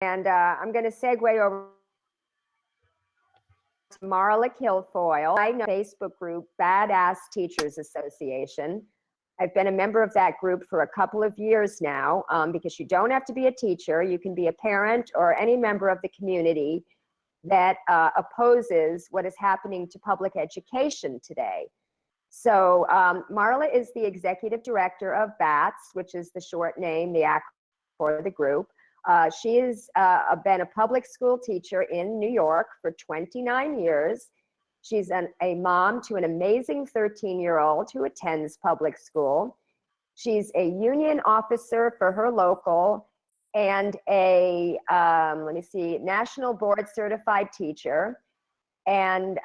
And I'm going to segue over to Marla Kilfoyle. I know Facebook group Badass Teachers Association. I've been a member of that group for a couple of years now, because you don't have to be a teacher. You can be a parent or any member of the community that opposes what is happening to public education today. So Marla is the executive director of BATS, which is the short name, the acronym for the group. She has been a public school teacher in New York for 29 years. She's a mom to an amazing 13-year-old who attends public school. She's a union officer for her local and a, national board certified teacher, and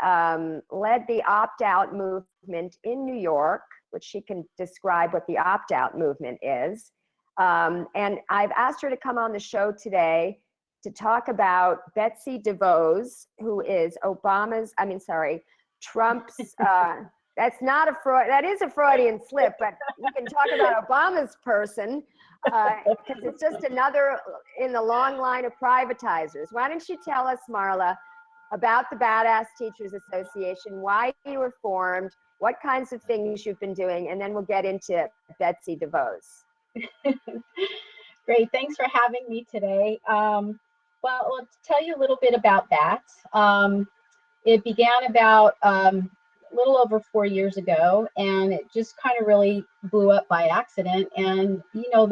led the opt-out movement in New York, which she can describe what the opt-out movement is. And I've asked her to come on the show today to talk about Betsy Devos, who is Trump's, that's not a Freud, that is a Freudian slip, but you can talk about Obama's person, because it's just another in the long line of privatizers. Why don't you tell us, Marla, about the Badass Teachers Association, why you were formed, what kinds of things you've been doing, and then we'll get into Betsy Devos. Great, thanks for having me today. Well, I'll tell you a little bit about that. It began about a little over 4 years ago, and it just kind of really blew up by accident. And you know,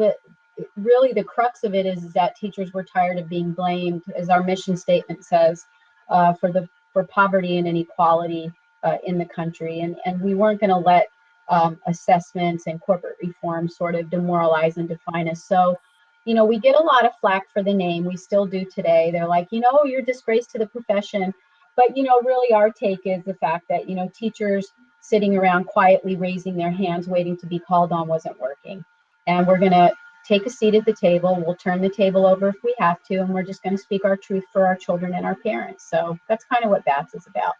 really the crux of it is that teachers were tired of being blamed, as our mission statement says, for poverty and inequality in the country, and we weren't going to let assessments and corporate reform sort of demoralize and define us. So, you know, we get a lot of flack for the name. We still do today. They're like, you know, you're a disgrace to the profession. But, you know, really our take is the fact that, you know, teachers sitting around quietly raising their hands, waiting to be called on wasn't working. And we're going to take a seat at the table. We'll turn the table over if we have to, and we're just going to speak our truth for our children and our parents. So that's kind of what BATS is about.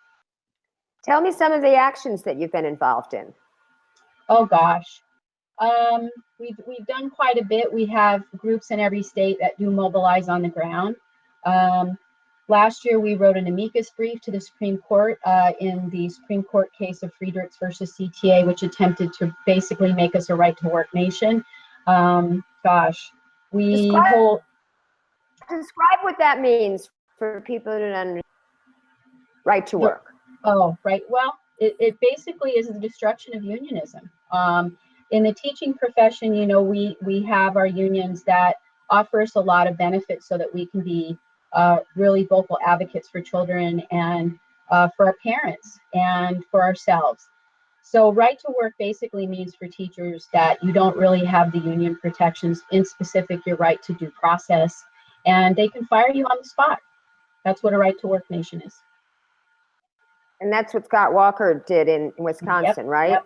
Tell me some of the actions that you've been involved in. Oh gosh, we've done quite a bit. We have groups in every state that do mobilize on the ground. Last year, we wrote an amicus brief to the Supreme Court in the Supreme Court case of Friedrichs versus CTA, which attempted to basically make us a right-to-work nation. Describe what that means for people who don't understand right to work. Oh, right. Well, it basically is the destruction of unionism. In the teaching profession, you know, we have our unions that offer us a lot of benefits so that we can be really vocal advocates for children and for our parents and for ourselves. So right to work basically means for teachers that you don't really have the union protections, in specific your right to due process, and they can fire you on the spot. That's what a right to work nation is. And that's what Scott Walker did in Wisconsin, right?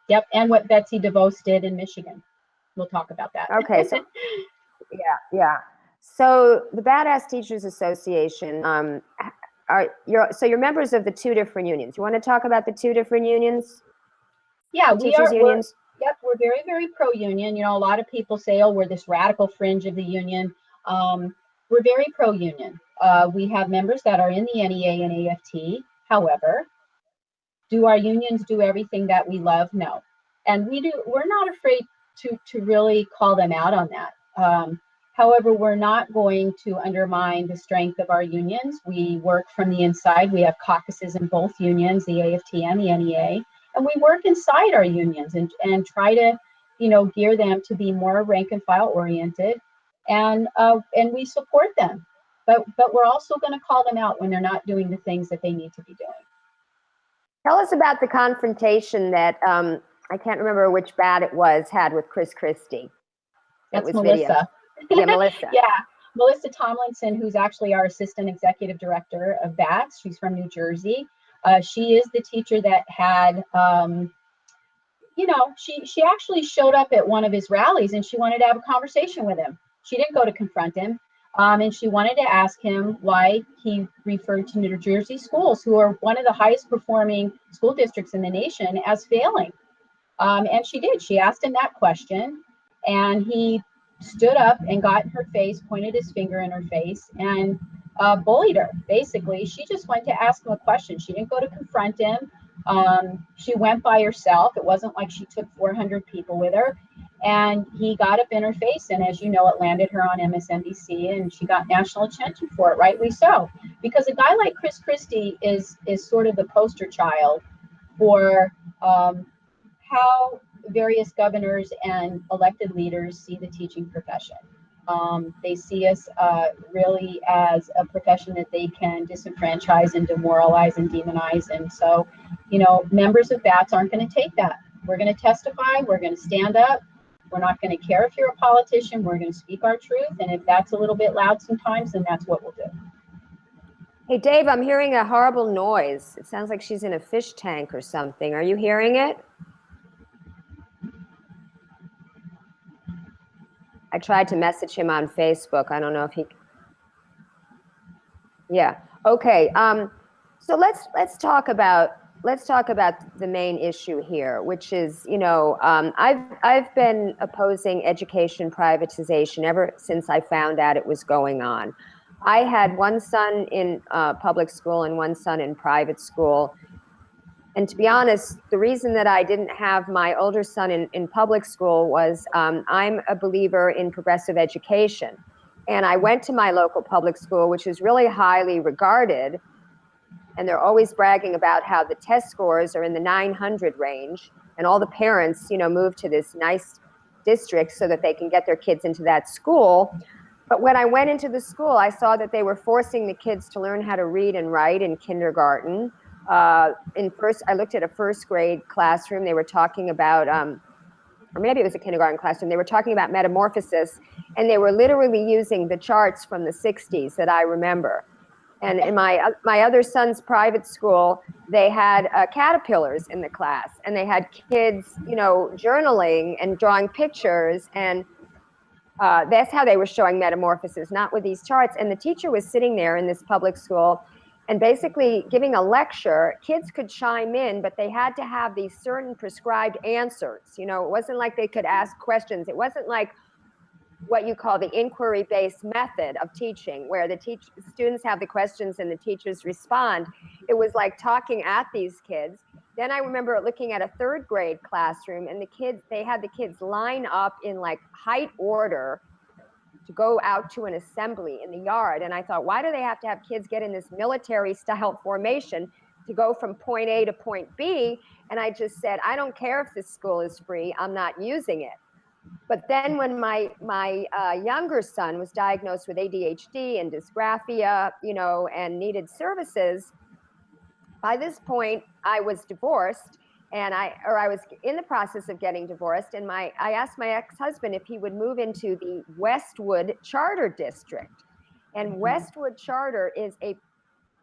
Yep, and what Betsy Devos did in Michigan. We'll talk about that. Okay, so yeah. So the Badass Teachers Association, you're members of the two different unions. You want to talk about the two different unions? Yeah, unions. We're very, very pro-union. You know, a lot of people say, oh, we're this radical fringe of the union. We're very pro-union. We have members that are in the NEA and AFT. However, do our unions do everything that we love? No. And we're not afraid to really call them out on that. However, we're not going to undermine the strength of our unions. We work from the inside. We have caucuses in both unions, the AFT and the NEA. And we work inside our unions and try to, you know, gear them to be more rank and file oriented. And we support them. But we're also going to call them out when they're not doing the things that they need to be doing. Tell us about the confrontation that I can't remember which bat it was had with Chris Christie. That's Melissa. Yeah, Melissa. Yeah, Melissa Tomlinson, who's actually our assistant executive director of BATS. She's from New Jersey. She is the teacher that had, you know, she actually showed up at one of his rallies and she wanted to have a conversation with him. She didn't go to confront him. And she wanted to ask him why he referred to New Jersey schools, who are one of the highest performing school districts in the nation, as failing. And she did. She asked him that question, and he stood up and got in her face, pointed his finger in her face, and bullied her. Basically, she just went to ask him a question. She didn't go to confront him. She went by herself. It wasn't like she took 400 people with her. And he got up in her face, and as you know, it landed her on MSNBC, and she got national attention for it, rightly so. Because a guy like Chris Christie is sort of the poster child for how various governors and elected leaders see the teaching profession. They see us really as a profession that they can disenfranchise and demoralize and demonize. And so, members of BATS aren't going to take that. We're going to testify. We're going to stand up. We're not going to care if you're a politician. We're going to speak our truth. And if that's a little bit loud sometimes, then that's what we'll do. Hey, Dave, I'm hearing a horrible noise. It sounds like she's in a fish tank or something. Are you hearing it? I tried to message him on Facebook. I don't know if he. Yeah. Okay. So let's talk about the main issue here, which is, I've been opposing education privatization ever since I found out it was going on. I had one son in public school and one son in private school. And to be honest, the reason that I didn't have my older son in public school was I'm a believer in progressive education. And I went to my local public school, which is really highly regarded. And they're always bragging about how the test scores are in the 900 range. And all the parents, move to this nice district so that they can get their kids into that school. But when I went into the school, I saw that they were forcing the kids to learn how to read and write in kindergarten. I looked at a first grade classroom. They were talking about, or maybe it was a kindergarten classroom. They were talking about metamorphosis, and they were literally using the charts from the 60s that I remember. And in my other son's private school, they had caterpillars in the class, and they had kids, journaling and drawing pictures, and that's how they were showing metamorphosis, not with these charts. And the teacher was sitting there in this public school and basically giving a lecture. Kids could chime in, but they had to have these certain prescribed answers. It wasn't like they could ask questions. It wasn't like what you call the inquiry-based method of teaching, where the students have the questions and the teachers respond. It was like talking at these kids. Then I remember looking at a third grade classroom, and they had the kids line up in like height order to go out to an assembly in the yard. And I thought, why do they have to have kids get in this military style formation to go from point A to point B? And I just said, I don't care if this school is free, I'm not using it. But then when my younger son was diagnosed with ADHD and dysgraphia, and needed services, by this point I was divorced, and I was in the process of getting divorced. And I asked my ex-husband if he would move into the Westwood Charter District. And Westwood Charter is a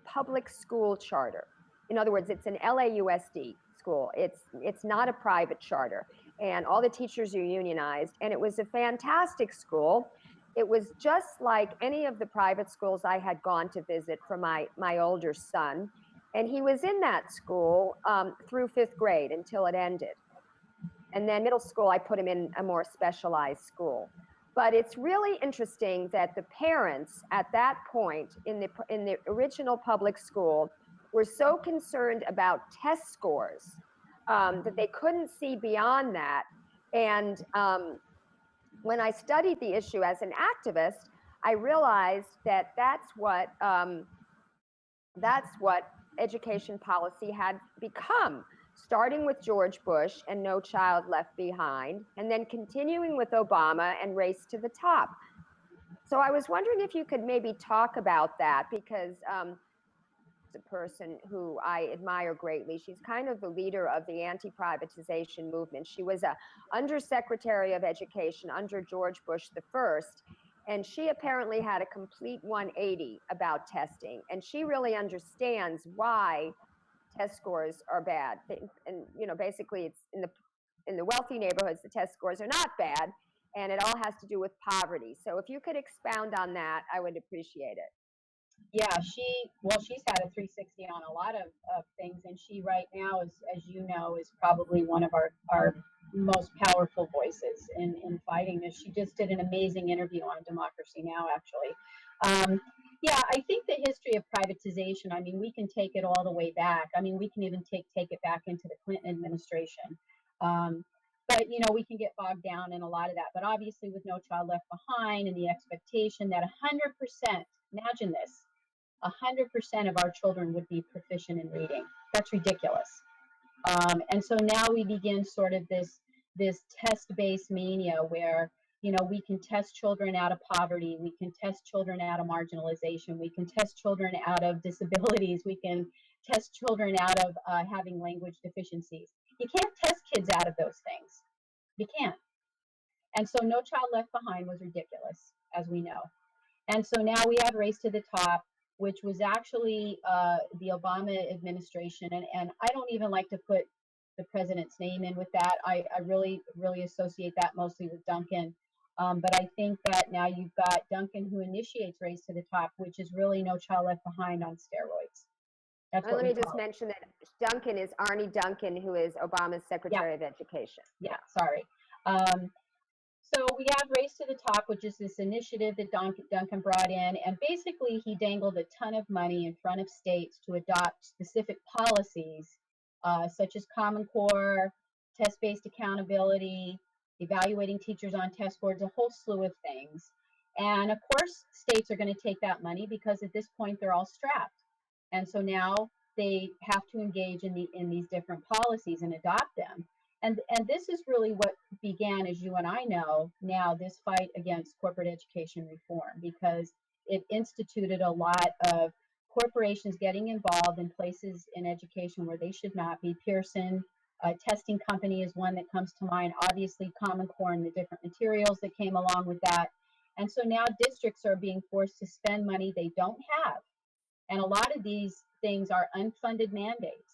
public school charter. In other words, it's an LAUSD school. It's not a private charter. And all the teachers are unionized. And it was a fantastic school. It was just like any of the private schools I had gone to visit for my older son. And he was in that school through 5th grade until it ended. And then middle school, I put him in a more specialized school. But it's really interesting that the parents at that point in the original public school were so concerned about test scores that they couldn't see beyond that. And when I studied the issue as an activist, I realized that that's what education policy had become, starting with George Bush and No Child Left Behind, and then continuing with Obama and Race to the Top. So I was wondering if you could maybe talk about that, because a person who I admire greatly. She's kind of the leader of the anti-privatization movement. She was a undersecretary of education under George Bush the first, and she apparently had a complete 180 about testing, and she really understands why test scores are bad. And basically, it's in the wealthy neighborhoods, the test scores are not bad, and it all has to do with poverty. So if you could expound on that, I would appreciate it. Yeah, she's had a 360 on a lot of things, and she right now is, as you know, is probably one of our most powerful voices in fighting this. She just did an amazing interview on Democracy Now! Actually. Yeah, I think the history of privatization, I mean, we can take it all the way back. I mean, we can even take it back into the Clinton administration. But, you know, we can get bogged down in a lot of that. But obviously with No Child Left Behind and the expectation that 100%, imagine this, 100% of our children would be proficient in reading. That's ridiculous. And so now we begin sort of this test-based mania where, you know, we can test children out of poverty, we can test children out of marginalization, we can test children out of disabilities, we can test children out of having language deficiencies. You can't test kids out of those things. You can't. And so No Child Left Behind was ridiculous, as we know. And so now we have Race to the Top, which was actually the Obama administration. And I don't even like to put the president's name in with that. I really, really associate that mostly with Duncan. But I think that now you've got Duncan who initiates Race to the Top, which is really No Child Left Behind on steroids. That's what Let we me just call it. mention that Duncan is Arnie Duncan, who is Obama's Secretary of Education. Yeah, sorry. So we have Race to the Top, which is this initiative that Duncan brought in, and basically he dangled a ton of money in front of states to adopt specific policies, such as Common Core, test-based accountability, evaluating teachers on test boards, a whole slew of things. And of course, states are going to take that money because at this point they're all strapped. And so now they have to engage in these different policies and adopt them. And this is really what began, as you and I know now, this fight against corporate education reform, because it instituted a lot of corporations getting involved in places in education where they should not be. Pearson Testing Company is one that comes to mind, obviously Common Core and the different materials that came along with that. And so now districts are being forced to spend money they don't have. And a lot of these things are unfunded mandates.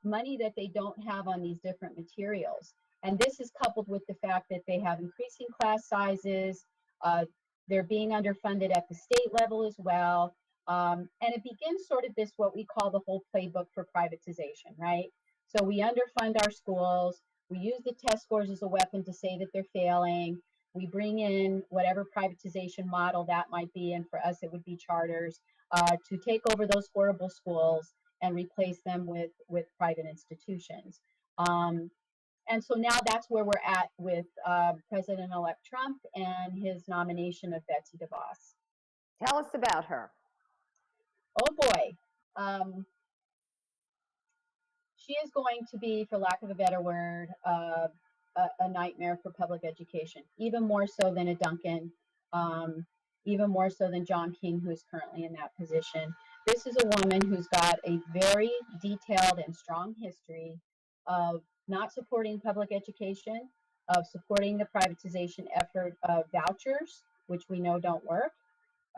Money that they don't have on these different materials. And this is coupled with the fact that they have increasing class sizes, they're being underfunded at the state level as well. And it begins sort of this, what we call the whole playbook for privatization, right? So we underfund our schools, we use the test scores as a weapon to say that they're failing, we bring in whatever privatization model that might be, and for us it would be charters, to take over those horrible schools and replace them with private institutions. And so now that's where we're at with President-elect Trump and his nomination of Betsy Devos. Tell us about her. Oh boy. She is going to be, for lack of a better word, a nightmare for public education, even more so than a Duncan, even more so than John King, who is currently in that position. This is a woman who's got a very detailed and strong history of not supporting public education, of supporting the privatization effort of vouchers, which we know don't work,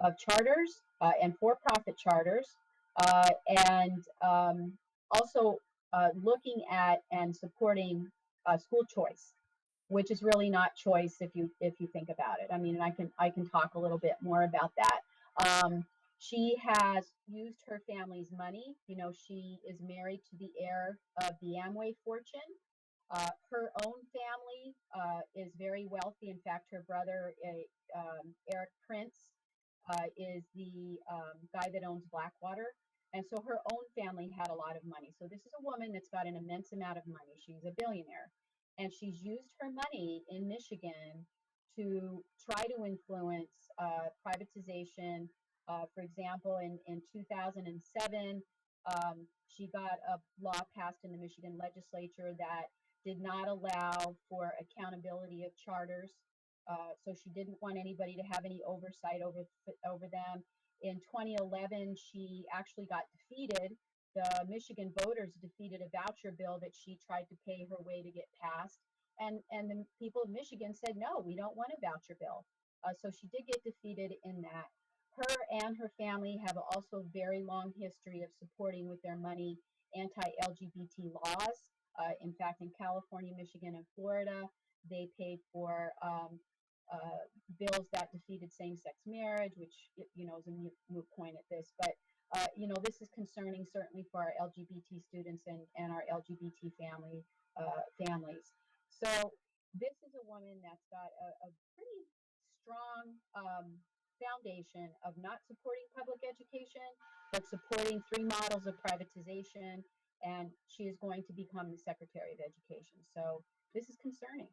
of charters and for-profit charters, and also looking at and supporting school choice, which is really not choice if you think about it. I mean, and I can talk a little bit more about that. She has used her family's money. You know, she is married to the heir of the Amway fortune. Her own family is very wealthy. In fact, her brother, Eric Prince, is the guy that owns Blackwater. And so her own family had a lot of money. So this is a woman that's got an immense amount of money. She's a billionaire. And she's used her money in Michigan to try to influence privatization. For example, in 2007, she got a law passed in the Michigan legislature that did not allow for accountability of charters. So she didn't want anybody to have any oversight over them. In 2011, she actually got defeated. The Michigan voters defeated a voucher bill that she tried to pay her way to get passed. And the people of Michigan said, no, we don't want a voucher bill. So she did get defeated in that. Her and her family have also a very long history of supporting with their money anti-LGBT laws. In fact, in California, Michigan, and Florida, they paid for bills that defeated same-sex marriage, which, you know, is a moot point at this. But, you know, this is concerning certainly for our LGBT students and our LGBT families. So this is a woman that's got a pretty strong foundation of not supporting public education, but supporting three models of privatization, and she is going to become the Secretary of Education. So this is concerning.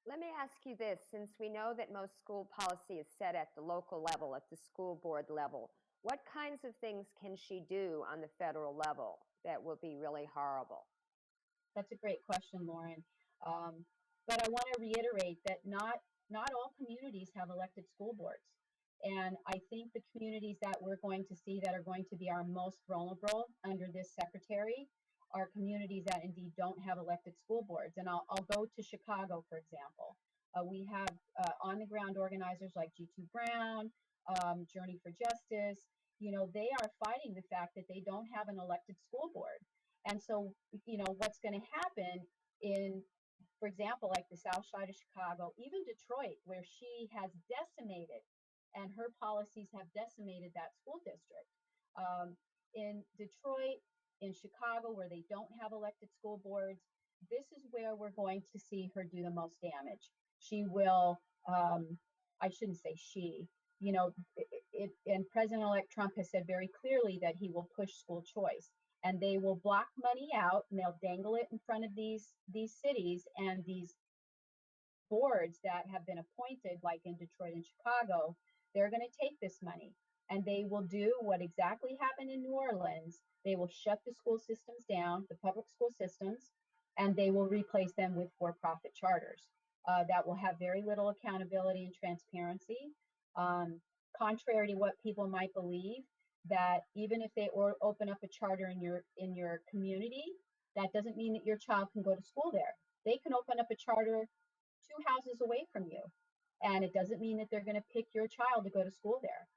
Let me ask you this, since we know that most school policy is set at the local level, at the school board level, what kinds of things can she do on the federal level that will be really horrible? That's a great question, Lauren. But I want to reiterate that not all communities have elected school boards. And I think the communities that we're going to see that are going to be our most vulnerable under this secretary are communities that indeed don't have elected school boards. And I'll go to Chicago, for example. We have on the ground organizers like G2 Brown, Journey for Justice. You know, they are fighting the fact that they don't have an elected school board. And so, you know, what's going to happen in, for example, like the South Side of Chicago, even Detroit, where she has decimated, and her policies have decimated that school district. In Detroit, in Chicago, where they don't have elected school boards, this is where we're going to see her do the most damage. She will, I shouldn't say she, you know, and President-elect Trump has said very clearly that he will push school choice, and they will block money out and they'll dangle it in front of these cities and these boards that have been appointed, like in Detroit and Chicago. They're going to take this money and they will do what exactly happened in New Orleans. They will shut the school systems down, the public school systems, and they will replace them with for-profit charters that will have very little accountability and transparency. Contrary to what people might believe, that even if they open up a charter in your community, that doesn't mean that your child can go to school there. They can open up a charter 2 houses away from you, and it doesn't mean that they're going to pick your child to go to school there.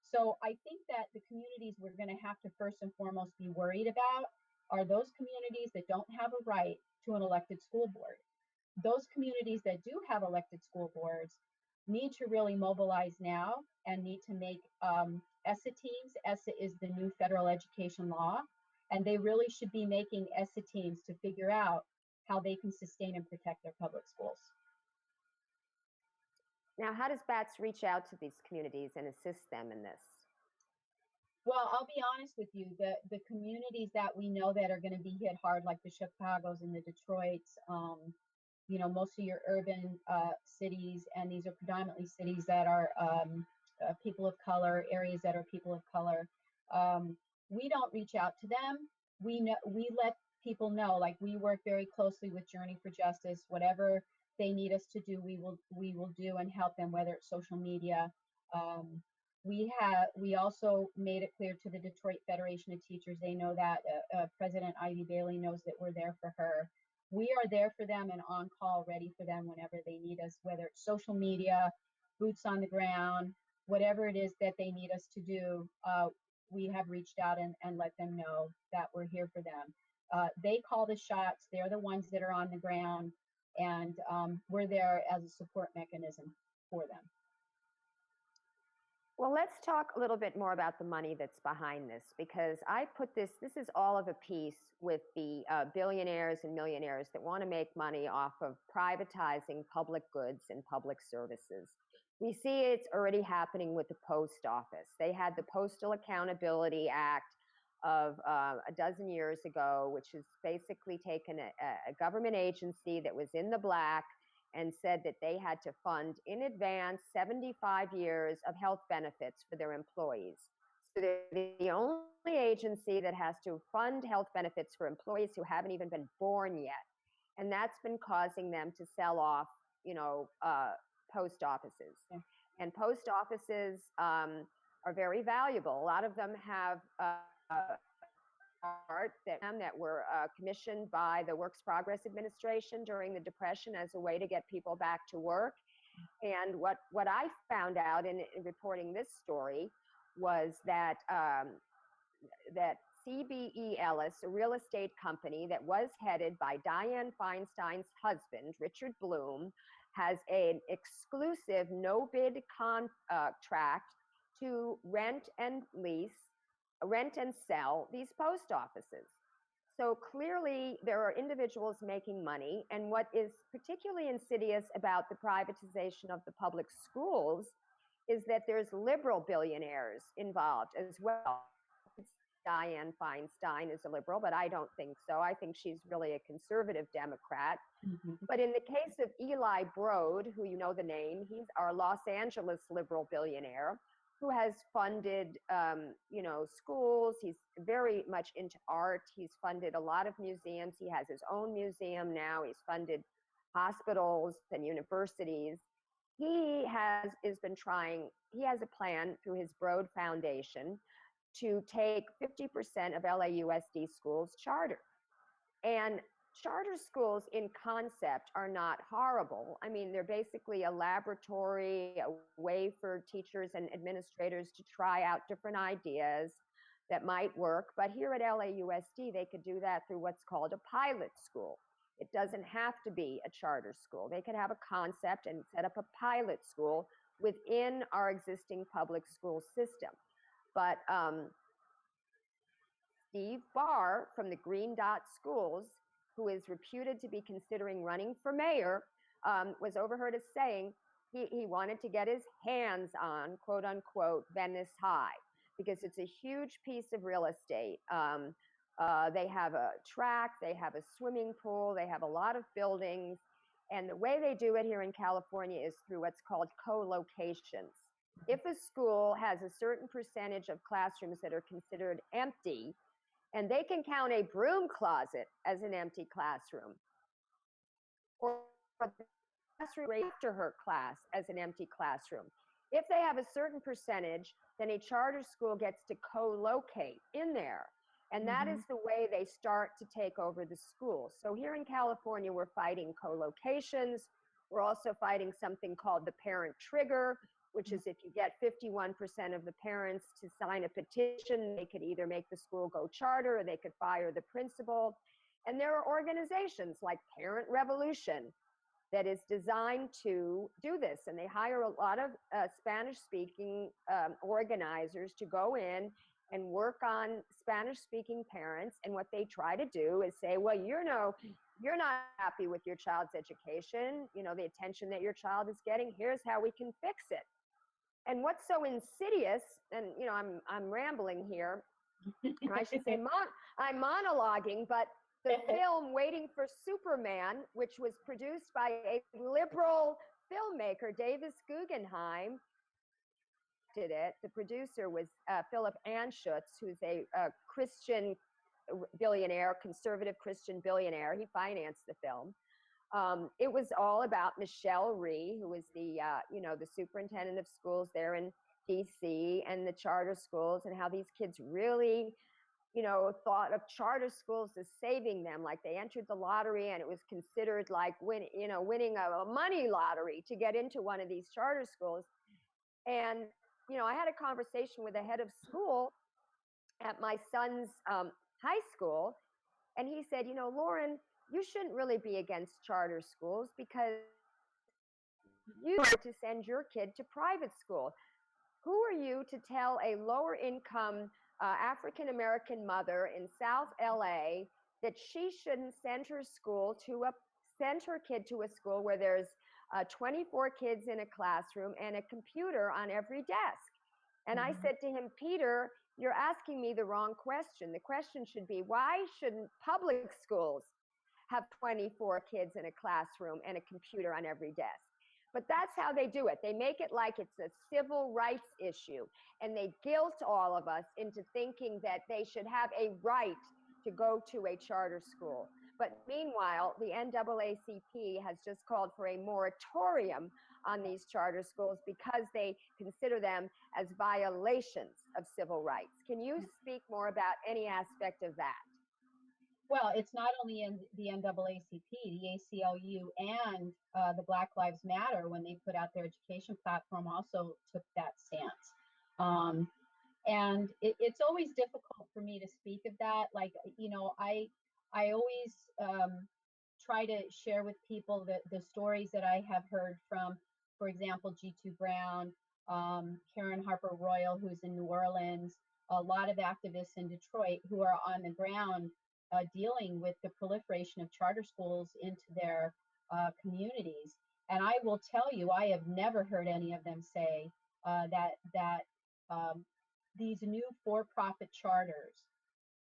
So I think that the communities we're going to have to first and foremost be worried about are those communities that don't have a right to an elected school board. Those communities that do have elected school boards need to really mobilize now and need to make ESSA teams. ESSA is the new federal education law, and they really should be making ESSA teams to figure out how they can sustain and protect their public schools. Now, how does BATS reach out to these communities and assist them in this? Well, I'll be honest with you, the communities that we know that are going to be hit hard, like the Chicagos and the Detroits, you know, most of your urban cities, and these are predominantly cities that are people of color, areas that are people of color. We don't reach out to them. We let people know, like, we work very closely with Journey for Justice. Whatever they need us to do, we will do and help them, whether it's social media. We also made it clear to the Detroit Federation of Teachers. They know that President Ivy Bailey knows that we're there for her. We are there for them and on call, ready for them whenever they need us, whether it's social media, boots on the ground, whatever it is that they need us to do. We have reached out and let them know that we're here for them. They call the shots. They're the ones that are on the ground, and we're there as a support mechanism for them. Well, let's talk a little bit more about the money that's behind this, because I put this is all of a piece with the billionaires and millionaires that want to make money off of privatizing public goods and public services. We see it's already happening with the post office. They had the Postal Accountability Act of a dozen years ago, which has basically taken a government agency that was in the black and said that they had to fund in advance 75 years of health benefits for their employees. So they're the only agency that has to fund health benefits for employees who haven't even been born yet. And that's been causing them to sell off, you know, post offices. Yeah. And post offices are very valuable. A lot of them have art that were commissioned by the Works Progress Administration during the Depression as a way to get people back to work. And what I found out in reporting this story was that that CBE Ellis, a real estate company that was headed by Dianne Feinstein's husband, Richard Bloom, has an exclusive no-bid contract to rent and sell these post offices. So clearly, there are individuals making money. And what is particularly insidious about the privatization of the public schools is that there's liberal billionaires involved as well. Dianne Feinstein is a liberal, but I don't think so. I think she's really a conservative Democrat. Mm-hmm. But in the case of Eli Broad, who you know the name, he's our Los Angeles liberal billionaire who has funded, schools. He's very much into art. He's funded a lot of museums. He has his own museum now. He's funded hospitals and universities. He has a plan through his Broad Foundation to take 50% of LAUSD schools charter. And charter schools in concept are not horrible. I mean, they're basically a laboratory, a way for teachers and administrators to try out different ideas that might work. But here at LAUSD, they could do that through what's called a pilot school. It doesn't have to be a charter school. They could have a concept and set up a pilot school within our existing public school system. But Steve Barr from the Green Dot Schools, who is reputed to be considering running for mayor, was overheard as saying he wanted to get his hands on, quote unquote, Venice High, because it's a huge piece of real estate. They have a track, they have a swimming pool, they have a lot of buildings. And the way they do it here in California is through what's called co-locations. If a school has a certain percentage of classrooms that are considered empty, and they can count a broom closet as an empty classroom, or the classroom after her class as an empty classroom. If they have a certain percentage, then a charter school gets to co-locate in there. And that is the way they start to take over the school. So here in California, we're fighting co-locations. We're also fighting something called the parent trigger, which is if you get 51% of the parents to sign a petition, they could either make the school go charter or they could fire the principal. And there are organizations like Parent Revolution that is designed to do this. And they hire a lot of Spanish-speaking organizers to go in and work on Spanish-speaking parents. And what they try to do is say, well, you're not happy with your child's education, the attention that your child is getting, here's how we can fix it. And what's so insidious, and I'm rambling here, or I should say I'm monologuing, but the film Waiting for Superman, which was produced by a liberal filmmaker, Davis Guggenheim, did it. The producer was Philip Anschutz, who's a Christian billionaire, conservative Christian billionaire. He financed the film. It was all about Michelle Rhee, who was the superintendent of schools there in DC and the charter schools, and how these kids really, thought of charter schools as saving them. Like they entered the lottery and it was considered like winning a money lottery to get into one of these charter schools. And, I had a conversation with the head of school at my son's high school, and he said, Lauren, you shouldn't really be against charter schools because you want to send your kid to private school. Who are you to tell a lower income African-American mother in South LA that she shouldn't send her kid to a school where there's 24 kids in a classroom and a computer on every desk? And I said to him, Peter, you're asking me the wrong question. The question should be, why shouldn't public schools have 24 kids in a classroom and a computer on every desk? But that's how they do it. They make it like it's a civil rights issue, and they guilt all of us into thinking that they should have a right to go to a charter school. But meanwhile, the NAACP has just called for a moratorium on these charter schools because they consider them as violations of civil rights. Can you speak more about any aspect of that? Well, it's not only in the NAACP, the ACLU, and the Black Lives Matter, when they put out their education platform, also took that stance. And it's always difficult for me to speak of that. Like, I always try to share with people the stories that I have heard from, for example, G2 Brown, Karen Harper Royal, who's in New Orleans, a lot of activists in Detroit who are on the ground dealing with the proliferation of charter schools into their communities. And I will tell you, I have never heard any of them say that these new for-profit charters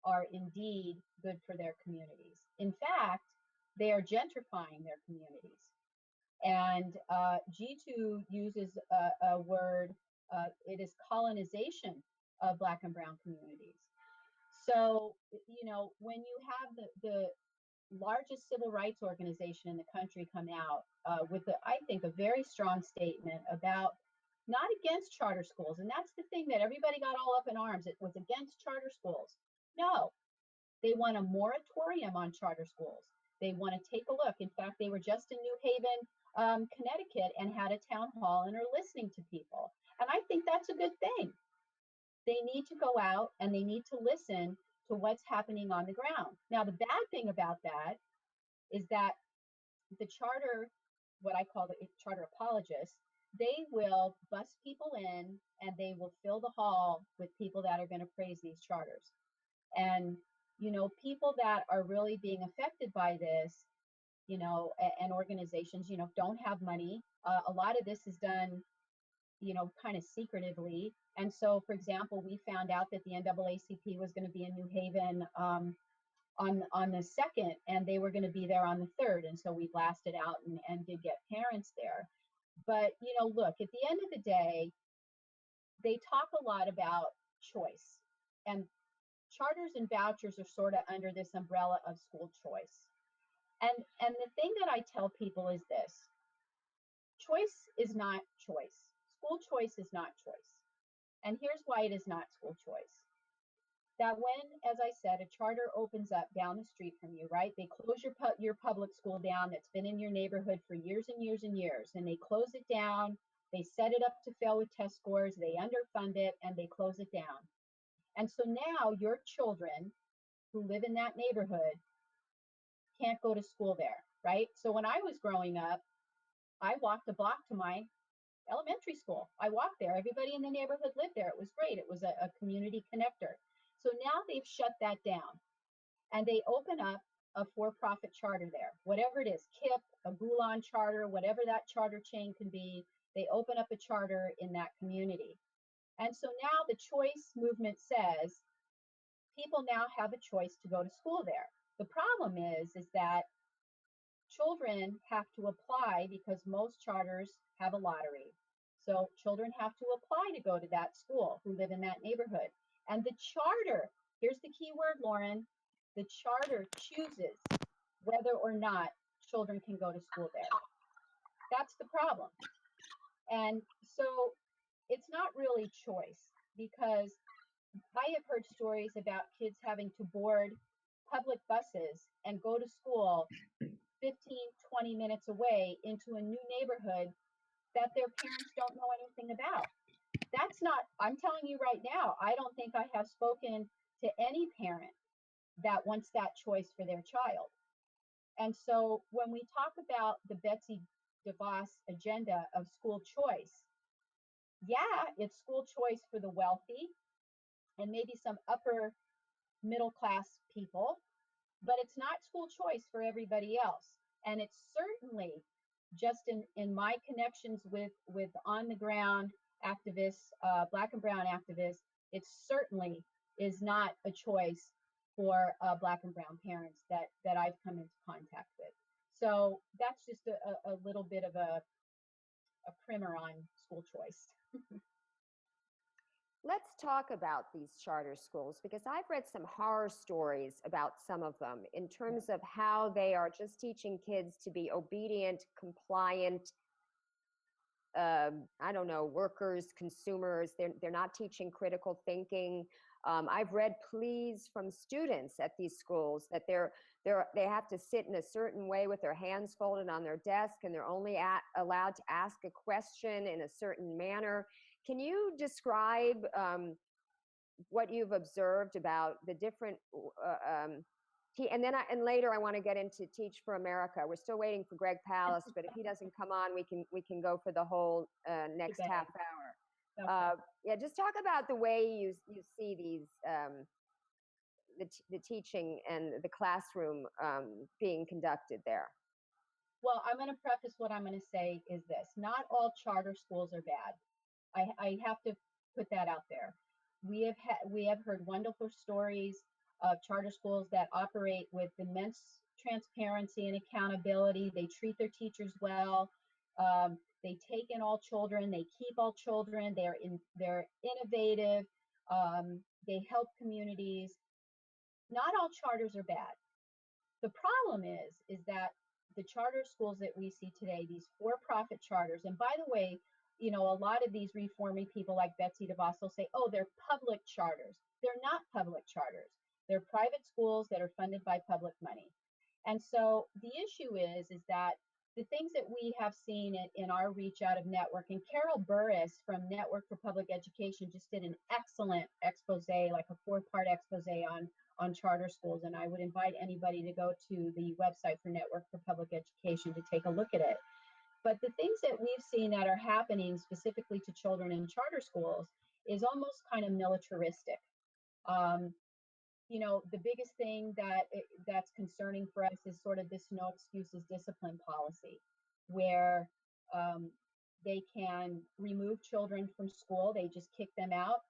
are indeed good for their communities. In fact, they are gentrifying their communities. And G2 uses a word, it is colonization of Black and brown communities. So, you know, when you have the largest civil rights organization in the country come out with, I think, a very strong statement about not against charter schools. And that's the thing that everybody got all up in arms. It was against charter schools. No, they want a moratorium on charter schools. They want to take a look. In fact, they were just in New Haven, Connecticut, and had a town hall and are listening to people. And I think that's a good thing. They need to go out and they need to listen to what's happening on the ground. Now, the bad thing about that is that the charter, what I call the charter apologists, they will bus people in and they will fill the hall with people that are going to praise these charters. And, you know, people that are really being affected by this, you know, and organizations, you know, don't have money. A lot of this is done, you know, kind of secretively. And so, for example, we found out that the NAACP was going to be in New Haven on the 2nd, and they were going to be there on the 3rd. And so we blasted out and did get parents there. But, you know, look, at the end of the day, they talk a lot about choice. And charters and vouchers are sort of under this umbrella of school choice. And the thing that I tell people is this: choice is not choice. School choice is not choice. And here's why it is not school choice. That when, as I said, a charter opens up down the street from you, right? They close your public school down that's been in your neighborhood for years and years and years, and they close it down. They set it up to fail with test scores. They underfund it, and they close it down. And so now your children who live in that neighborhood can't go to school there, right? So when I was growing up, I walked a block to my elementary school. I walked there. Everybody in the neighborhood lived there. It was great. It was a community connector. So now they've shut that down and they open up a for-profit charter there, whatever it is, KIPP, a Gulan charter, whatever that charter chain can be, they open up a charter in that community. And so now the choice movement says people now have a choice to go to school there. The problem is that children have to apply because most charters have a lottery. So children have to apply to go to that school who live in that neighborhood. And the charter, here's the key word, Lauren, the charter chooses whether or not children can go to school there. That's the problem. And so it's not really choice, because I have heard stories about kids having to board public buses and go to school 15, 20 minutes away into a new neighborhood that their parents don't know anything about. That's not, I'm telling you right now, I don't think I have spoken to any parent that wants that choice for their child. And so when we talk about the Betsy Devos agenda of school choice, yeah, it's school choice for the wealthy and maybe some upper middle class people, but it's not school choice for everybody else. And it's certainly, just in my connections with on the ground activists, Black and brown activists, it certainly is not a choice for Black and brown parents that I've come into contact with. So that's just a little bit of a primer on school choice. Let's talk about these charter schools, because I've read some horror stories about some of them in terms of how they are just teaching kids to be obedient, compliant, I don't know, workers, consumers. They're not teaching critical thinking. I've read pleas from students at these schools that they have to sit in a certain way with their hands folded on their desk, and they're only allowed to ask a question in a certain manner. Can you describe what you've observed about the different and later I want to get into Teach for America. We're still waiting for Greg Palast, but if he doesn't come on, we can go for the whole next half hour. Okay. Yeah, just talk about the way you see these the teaching and the classroom being conducted there? Well, I'm going to preface what I'm going to say is this: not all charter schools are bad. I have to put that out there. We have heard wonderful stories of charter schools that operate with immense transparency and accountability. They treat their teachers well. They take in all children. They keep all children. They're innovative. They help communities. Not all charters are bad. The problem is that the charter schools that we see today, these for-profit charters, and by the way, a lot of these reforming people like Betsy Devos will say, oh, they're public charters. They're not public charters. They're private schools that are funded by public money. And so the issue is that the things that we have seen in our reach out of network, and Carol Burris from Network for Public Education just did an excellent expose, like a 4-part expose on charter schools, and I would invite anybody to go to the website for Network for Public Education to take a look at it. But the things that we've seen that are happening specifically to children in charter schools is almost kind of militaristic. The biggest thing that's concerning for us is sort of this no excuses discipline policy, where they can remove children from school. They just kick them out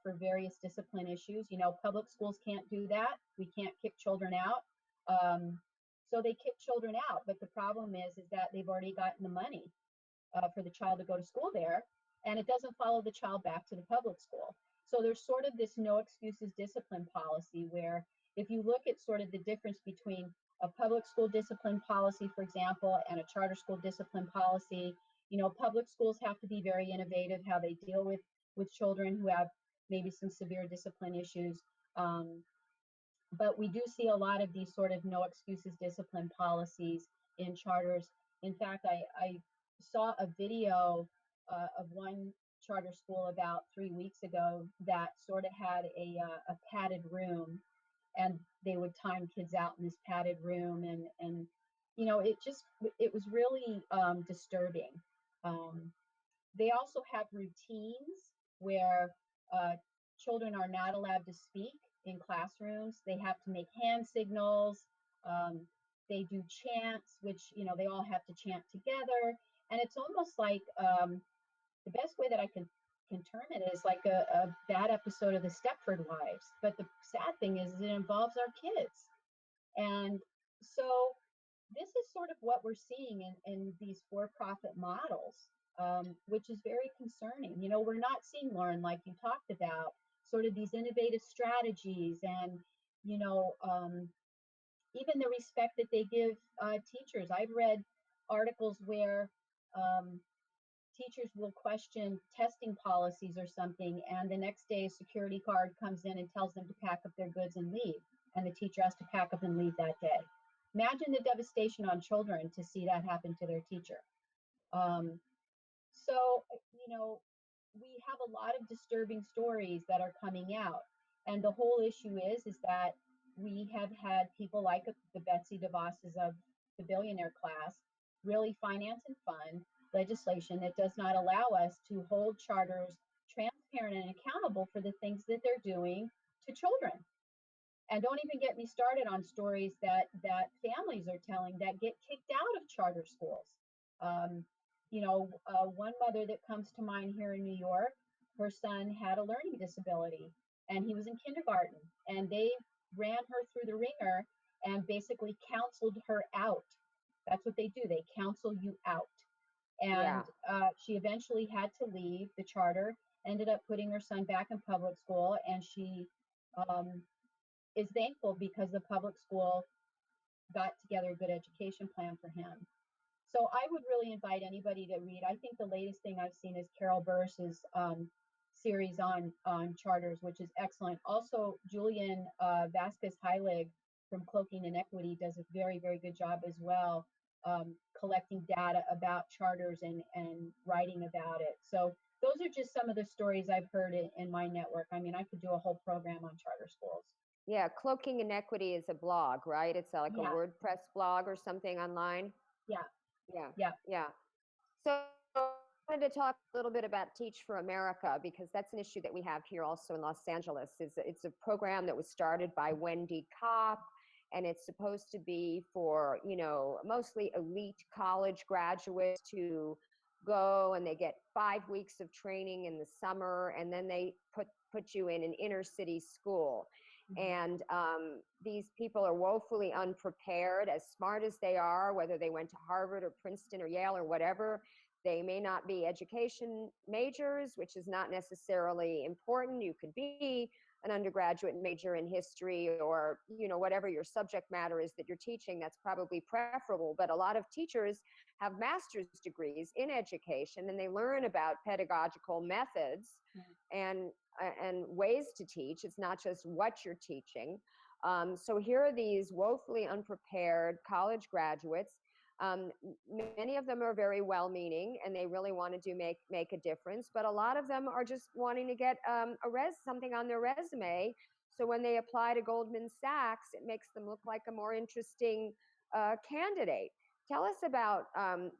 for various discipline issues. Public schools can't do that. We can't kick children out. So they kick children out. But the problem is that they've already gotten the money for the child to go to school there, and it doesn't follow the child back to the public school. So there's sort of this no excuses discipline policy, where if you look at sort of the difference between a public school discipline policy, for example, and a charter school discipline policy, public schools have to be very innovative how they deal with children who have maybe some severe discipline issues. But we do see a lot of these sort of no excuses discipline policies in charters. In fact, I saw a video of one charter school about 3 weeks ago that sort of had a padded room, and they would time kids out in this padded room, and it was really disturbing. They also have routines where children are not allowed to speak in classrooms. They have to make hand signals. They do chants, which they all have to chant together, and it's almost like the best way that I can term it is like a bad episode of the Stepford Wives. But the sad thing is it involves our kids. And so this is sort of what we're seeing in these for-profit models, which is very concerning. We're not seeing, Lauren, like you talked about, sort of these innovative strategies and, even the respect that they give teachers. I've read articles where teachers will question testing policies or something, and the next day a security guard comes in and tells them to pack up their goods and leave, and the teacher has to pack up and leave that day. Imagine the devastation on children to see that happen to their teacher. So, we have a lot of disturbing stories that are coming out, and the whole issue is that we have had people like the Betsy Devoses of the billionaire class really finance and fund legislation that does not allow us to hold charters transparent and accountable for the things that they're doing to children. And don't even get me started on stories that families are telling that get kicked out of charter schools. One mother that comes to mind here in New York, her son had a learning disability, and he was in kindergarten, and they ran her through the ringer and basically counseled her out. That's what they do. They counsel you out. And she eventually had to leave the charter, ended up putting her son back in public school, and she is thankful because the public school got together a good education plan for him. So I would really invite anybody to read. I think the latest thing I've seen is Carol Burris's series on charters, which is excellent. Also, Julian Vasquez Heilig from Cloaking Inequity does a very, very good job as well, collecting data about charters and writing about it. So those are just some of the stories I've heard in my network. I mean, I could do a whole program on charter schools. Yeah, Cloaking Inequity is a blog, right? It's like a WordPress blog or something online. Yeah. Yeah. So I wanted to talk a little bit about Teach for America because that's an issue that we have here also in Los Angeles. It's a program that was started by Wendy Kopp, and it's supposed to be for, mostly elite college graduates to go, and they get 5 weeks of training in the summer, and then they put you in an inner city school. And these people are woefully unprepared, as smart as they are, whether they went to Harvard or Princeton or Yale or whatever. They may not be education majors, which is not necessarily important. You could be an undergraduate major in history or, whatever your subject matter is that you're teaching, that's probably preferable. But a lot of teachers have master's degrees in education, and they learn about pedagogical methods and ways to teach. It's not just what you're teaching. So here are these woefully unprepared college graduates. Many of them are very well-meaning, and they really want to make a difference. But a lot of them are just wanting to get something on their resume. So when they apply to Goldman Sachs, it makes them look like a more interesting candidate. Tell us about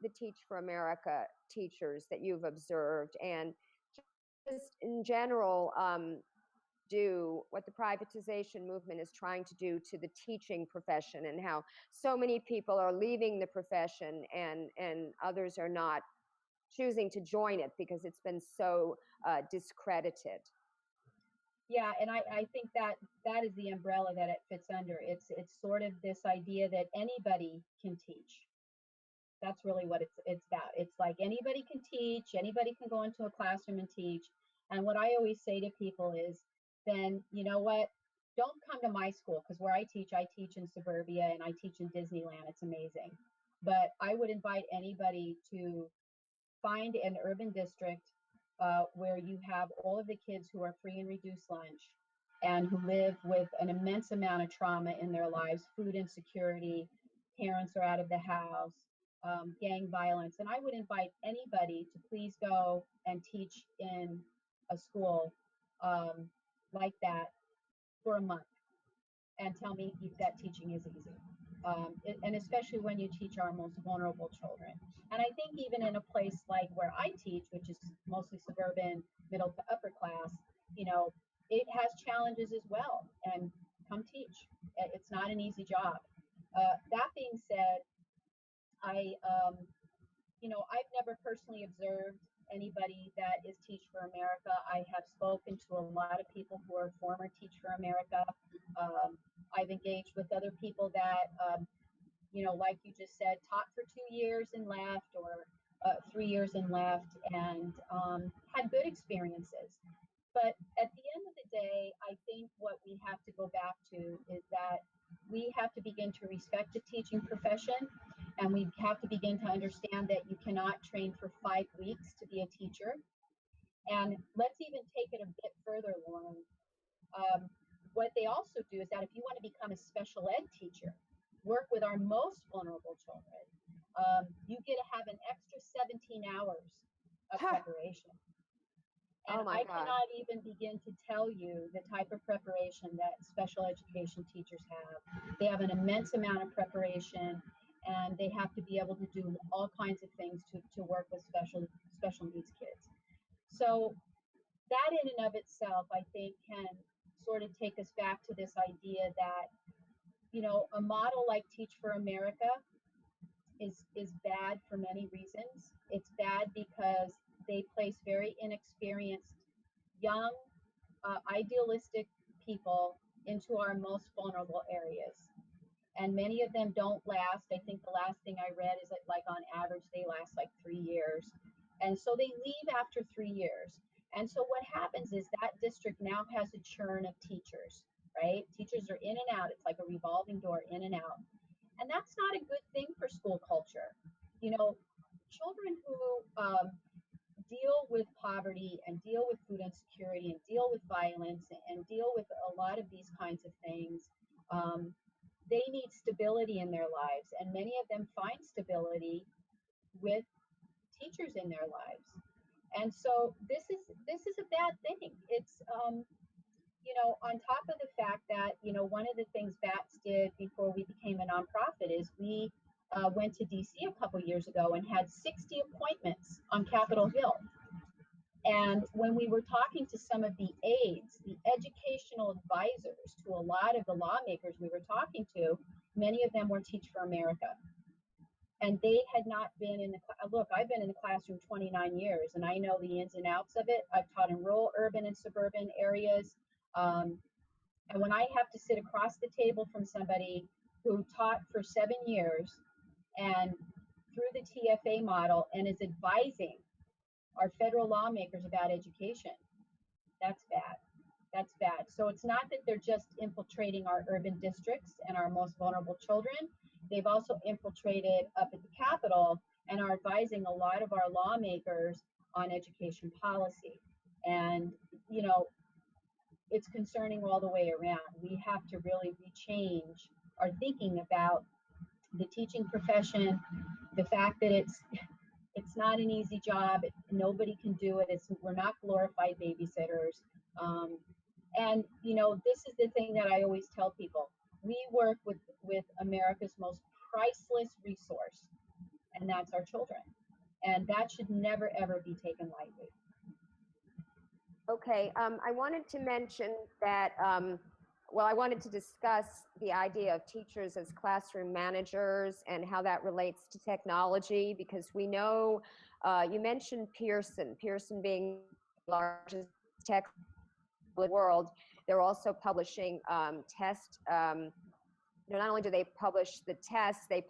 the Teach for America teachers that you've observed, and just in general, do what the privatization movement is trying to do to the teaching profession, and how so many people are leaving the profession and others are not choosing to join it because it's been so discredited. Yeah, and I think that is the umbrella that it fits under. It's sort of this idea that anybody can teach. That's really what it's about. It's like anybody can teach, anybody can go into a classroom and teach. And what I always say to people is, then you know what? Don't come to my school, because where I teach in suburbia and I teach in Disneyland. It's amazing. But I would invite anybody to find an urban district where you have all of the kids who are free and reduced lunch and who live with an immense amount of trauma in their lives, food insecurity, parents are out of the house, gang violence. And I would invite anybody to please go and teach in a school like that for a month and tell me if that teaching is easy. And especially when you teach our most vulnerable children. And I think even in a place like where I teach, which is mostly suburban, middle to upper class, it has challenges as well. And come teach. It's not an easy job. That being said, I've never personally observed anybody that is Teach for America. I have spoken to a lot of people who are former Teach for America. I've engaged with other people that, like you just said, taught for 2 years and left, or 3 years and left, and had good experiences. But at the end of the day, I think what we have to go back to is that we have to begin to respect the teaching profession, and we have to begin to understand that you cannot train for 5 weeks to be a teacher. And let's even take it a bit further, Lauren. What they also do is that if you want to become a special ed teacher, work with our most vulnerable children, you get to have an extra 17 hours of preparation. And Oh my I God. cannot even begin to tell you the type of preparation that special education teachers have. They have an immense amount of preparation, and they have to be able to do all kinds of things to work with special needs kids. So that in and of itself, I think, can sort of take us back to this idea that, a model like Teach for America is bad for many reasons. It's bad because they place very inexperienced, young, idealistic people into our most vulnerable areas. And many of them don't last. I think the last thing I read is that, like, on average, they last like 3 years. And so they leave after 3 years. And so what happens is that district now has a churn of teachers, right? Teachers are in and out. It's like a revolving door, in and out. And that's not a good thing for school culture. Children who deal with poverty and deal with food insecurity and deal with violence and deal with a lot of these kinds of things, they need stability in their lives. And many of them find stability with teachers in their lives. And so this is a bad thing. It's on top of the fact that one of the things BATS did before we became a nonprofit is we went to DC a couple years ago and had 60 appointments on Capitol Hill. And when we were talking to some of the aides, the educational advisors to a lot of the lawmakers we were talking to, many of them were Teach for America. And they had not been in the, look, I've been in the classroom 29 years and I know the ins and outs of it. I've taught in rural, urban, and suburban areas. And when I have to sit across the table from somebody who taught for 7 years and through the TFA model and is advising our federal lawmakers about education, that's bad. That's bad. So it's not that they're just infiltrating our urban districts and our most vulnerable children. They've also infiltrated up at the Capitol and are advising a lot of our lawmakers on education policy. And, you know, it's concerning all the way around. We have to really rechange our thinking about the teaching profession, the fact that it's not an easy job. Nobody can do it. We're not glorified babysitters. And you know, this is the thing that I always tell people. We work with America's most priceless resource, and that's our children. And that should never, ever be taken lightly. Okay, I wanted to mention that, well, I wanted to discuss the idea of teachers as classroom managers and how that relates to technology, because we know, you mentioned Pearson being the largest tech in the world. They're also publishing test, not only do they publish the tests, not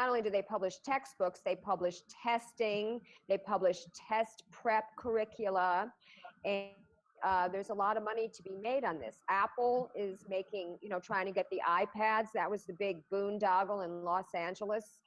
only do they publish textbooks, they publish testing, they publish test prep curricula, and there's a lot of money to be made on this. Apple is making, trying to get the iPads. That was the big boondoggle in Los Angeles,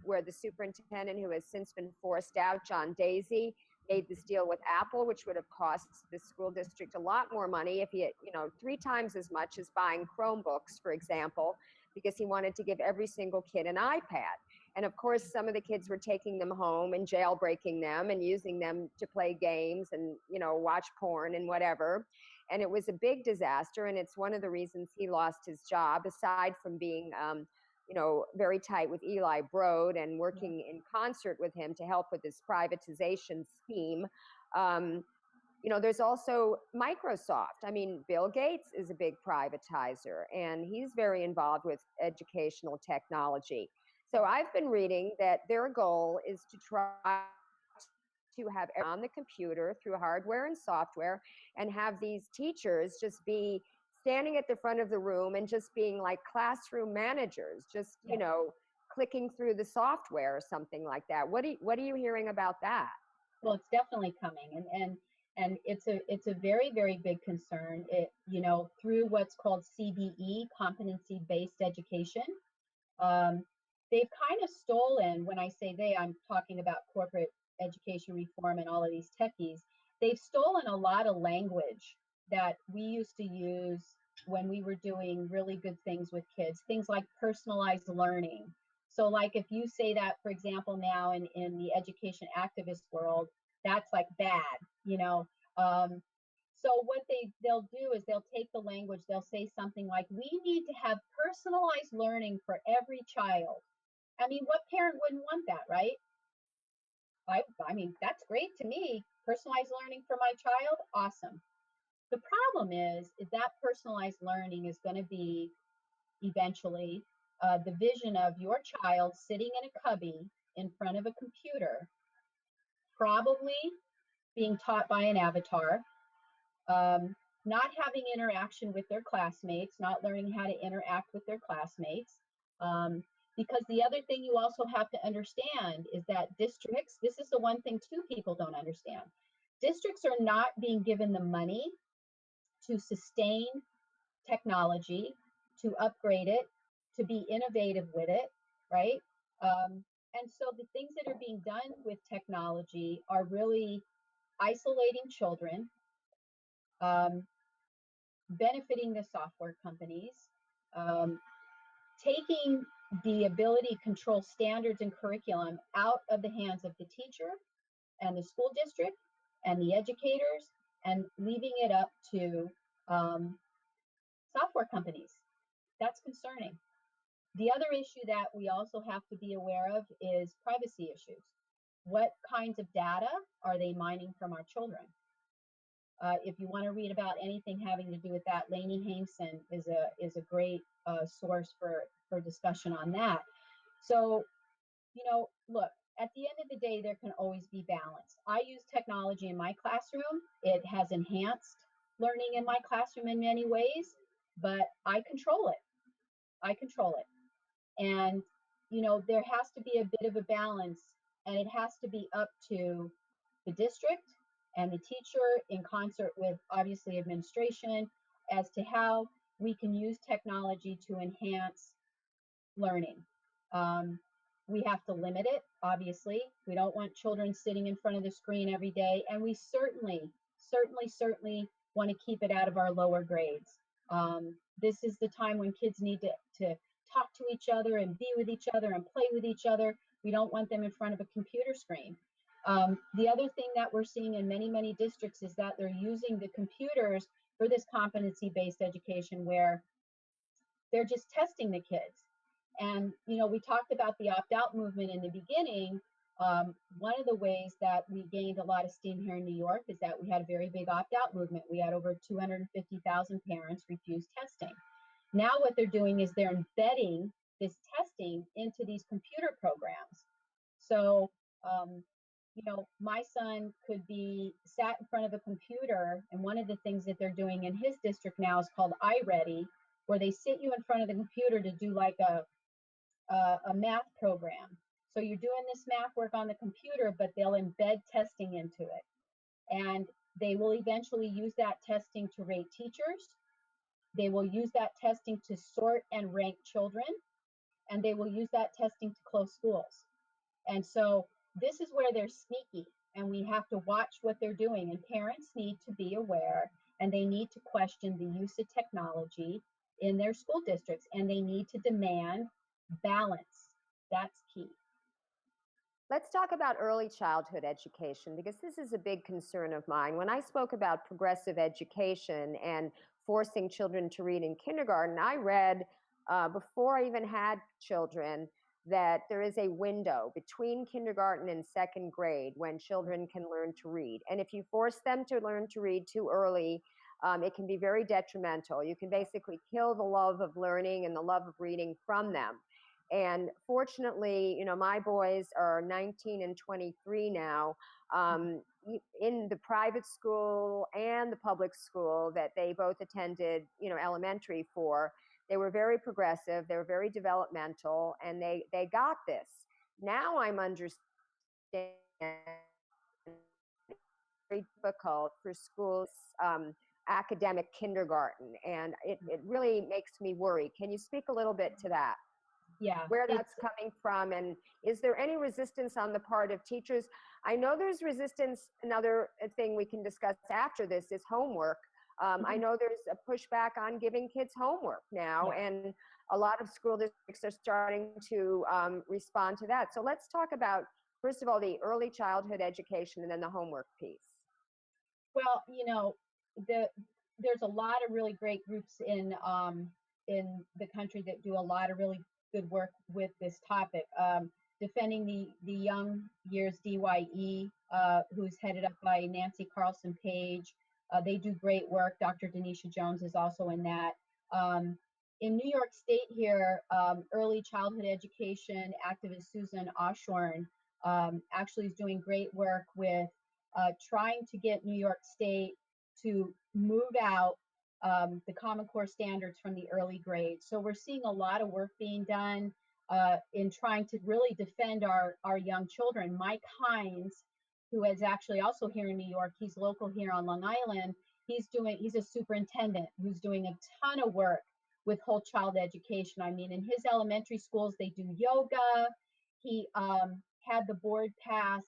where the superintendent, who has since been forced out, John Daisy, made this deal with Apple, which would have cost the school district a lot more money if he had, 3 times as much as buying Chromebooks, for example, because he wanted to give every single kid an iPad. And of course, some of the kids were taking them home and jailbreaking them and using them to play games and, watch porn and whatever. And it was a big disaster. And it's one of the reasons he lost his job, aside from being, very tight with Eli Broad and working in concert with him to help with his privatization scheme. There's also Microsoft. I mean, Bill Gates is a big privatizer, and he's very involved with educational technology. So I've been reading that their goal is to try to have on the computer through hardware and software, and have these teachers just be standing at the front of the room and just being like classroom managers, just, clicking through the software or something like that. What are you hearing about that? Well, it's definitely coming, and it's a very, very big concern. Through what's called CBE, competency-based education, they've kind of stolen. When I say they, I'm talking about corporate education reform and all of these techies. They've stolen a lot of language that we used to use when we were doing really good things with kids, things like personalized learning. So like if you say that, for example, now in the education activist world, that's like bad, So what they'll do is they'll take the language, they'll say something like, we need to have personalized learning for every child. I mean, what parent wouldn't want that, right? I mean, that's great to me. Personalized learning for my child, awesome. The problem is that personalized learning is going to be eventually the vision of your child sitting in a cubby in front of a computer, probably being taught by an avatar, not having interaction with their classmates, not learning how to interact with their classmates. Because the other thing you also have to understand is that districts, this is the one thing too people don't understand. Districts are not being given the money to sustain technology, to upgrade it, to be innovative with it, right? And so the things that are being done with technology are really isolating children, benefiting the software companies, taking the ability to control standards and curriculum out of the hands of the teacher and the school district and the educators, and leaving it up to software companies. That's concerning. The other issue that we also have to be aware of is privacy issues. What kinds of data are they mining from our children? If you want to read about anything having to do with that, Lainey Hameson is a great source for discussion on that. So, look, at the end of the day, there can always be balance. I use technology in my classroom. It has enhanced learning in my classroom in many ways, but I control it. I control it. And, there has to be a bit of a balance, and it has to be up to the district and the teacher in concert with, obviously, administration as to how we can use technology to enhance learning. We have to limit it, obviously. We don't want children sitting in front of the screen every day, and we certainly want to keep it out of our lower grades. This is the time when kids need to talk to each other and be with each other and play with each other. We don't want them in front of a computer screen. The other thing that we're seeing in many districts is that they're using the computers for this competency-based education where they're just testing the kids. And, we talked about the opt-out movement in the beginning. One of the ways that we gained a lot of steam here in New York is that we had a very big opt-out movement. We had over 250,000 parents refuse testing. Now what they're doing is they're embedding this testing into these computer programs. So, my son could be sat in front of a computer, and one of the things that they're doing in his district now is called iReady, where they sit you in front of the computer to do like a math program. So you're doing this math work on the computer, but they'll embed testing into it. And they will eventually use that testing to rate teachers. They will use that testing to sort and rank children. And they will use that testing to close schools. And so this is where they're sneaky, and we have to watch what they're doing. And parents need to be aware, and they need to question the use of technology in their school districts, and they need to demand balance. That's key. Let's talk about early childhood education, because this is a big concern of mine. When I spoke about progressive education and forcing children to read in kindergarten, I read before I even had children that there is a window between kindergarten and second grade when children can learn to read. And if you force them to learn to read too early, it can be very detrimental. You can basically kill the love of learning and the love of reading from them. And fortunately, my boys are 19 and 23 now. In the private school and the public school that they both attended, elementary for, they were very progressive, they were very developmental, and they got this. Now I'm understanding very difficult for schools academic kindergarten, and it really makes me worry. Can you speak a little bit to that? Yeah, where that's coming from, and is there any resistance on the part of teachers? I know there's resistance. Another thing we can discuss after this is homework. I know there's a pushback on giving kids homework now, and a lot of school districts are starting to respond to that. So let's talk about, first of all, the early childhood education and then the homework piece. Well, there's a lot of really great groups in the country that do a lot of really good work with this topic. Defending the Young Years DYE, who's headed up by Nancy Carlson Page. They do great work. Dr. Denisha Jones is also in that. In New York State here, early childhood education activist Susan Oshorn actually is doing great work with trying to get New York State to move out the Common Core standards from the early grades. So we're seeing a lot of work being done in trying to really defend our young children. Mike Hines, who is actually also here in New York, he's local here on Long Island. He's a superintendent who's doing a ton of work with whole child education. I mean, in his elementary schools, they do yoga. He had the board pass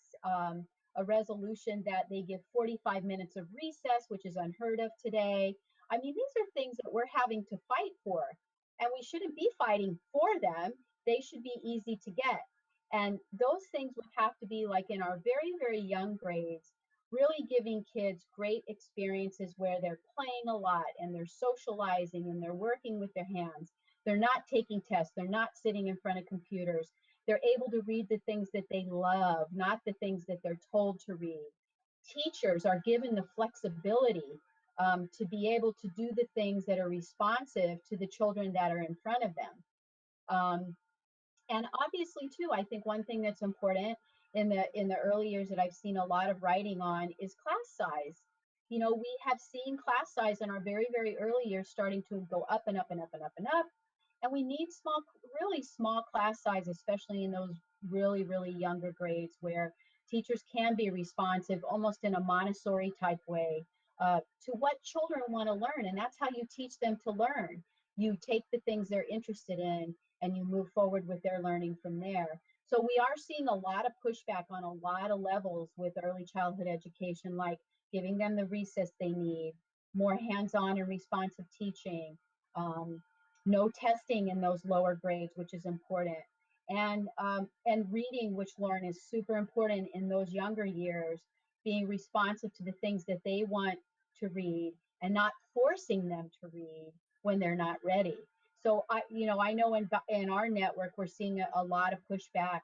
a resolution that they give 45 minutes of recess, which is unheard of today. I mean, these are things that we're having to fight for, and we shouldn't be fighting for them. They should be easy to get. And those things would have to be like in our very, very young grades, really giving kids great experiences where they're playing a lot and they're socializing and they're working with their hands. They're not taking tests. They're not sitting in front of computers. They're able to read the things that they love, not the things that they're told to read. Teachers are given the flexibility to be able to do the things that are responsive to the children that are in front of them. And obviously, too, I think one thing that's important in the early years that I've seen a lot of writing on is class size. You know, we have seen class size in our very, very early years starting to go up and up and up and up and up. And we need small, really small class size, especially in those really, really younger grades where teachers can be responsive almost in a Montessori type way to what children want to learn. And that's how you teach them to learn. You take the things they're interested in and you move forward with their learning from there. So we are seeing a lot of pushback on a lot of levels with early childhood education, like giving them the recess they need, more hands-on and responsive teaching, no testing in those lower grades, which is important, and reading, which Lauren is super important in those younger years, being responsive to the things that they want to read and not forcing them to read when they're not ready. So I know in our network we're seeing a lot of pushback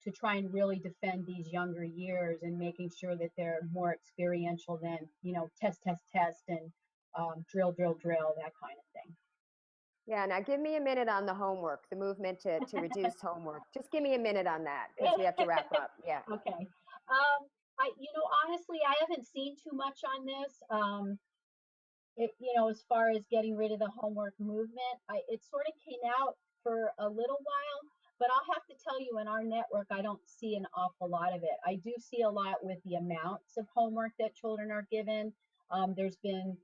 to try and really defend these younger years and making sure that they're more experiential than test and drill, that kind of thing. Yeah, now give me a minute on the homework, the movement to reduce homework. Just give me a minute on that because we have to wrap up. Yeah. Okay. Honestly, I haven't seen too much on this. As far as getting rid of the homework movement, it sort of came out for a little while, but I'll have to tell you, in our network, I don't see an awful lot of it. I do see a lot with the amounts of homework that children are given. There's been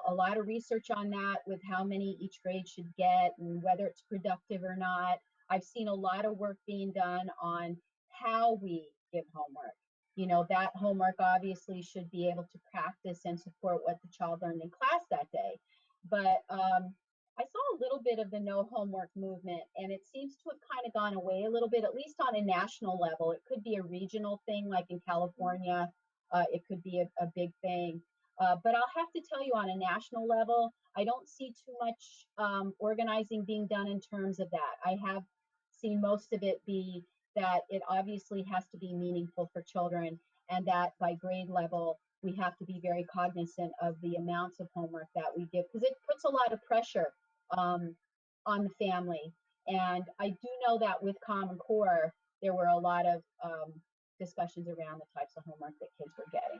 a lot of research on that with how many each grade should get and whether it's productive or not. I've seen a lot of work being done on how we give homework. That homework obviously should be able to practice and support what the child learned in class that day. But I saw a little bit of the no homework movement, and it seems to have kind of gone away a little bit, at least on a national level. It could be a regional thing, like in California. It could be a big thing. But I'll have to tell you, on a national level, I don't see too much organizing being done in terms of that. I have seen most of it be that it obviously has to be meaningful for children, and that by grade level, we have to be very cognizant of the amounts of homework that we give, because it puts a lot of pressure on the family. And I do know that with Common Core, there were a lot of discussions around the types of homework that kids were getting.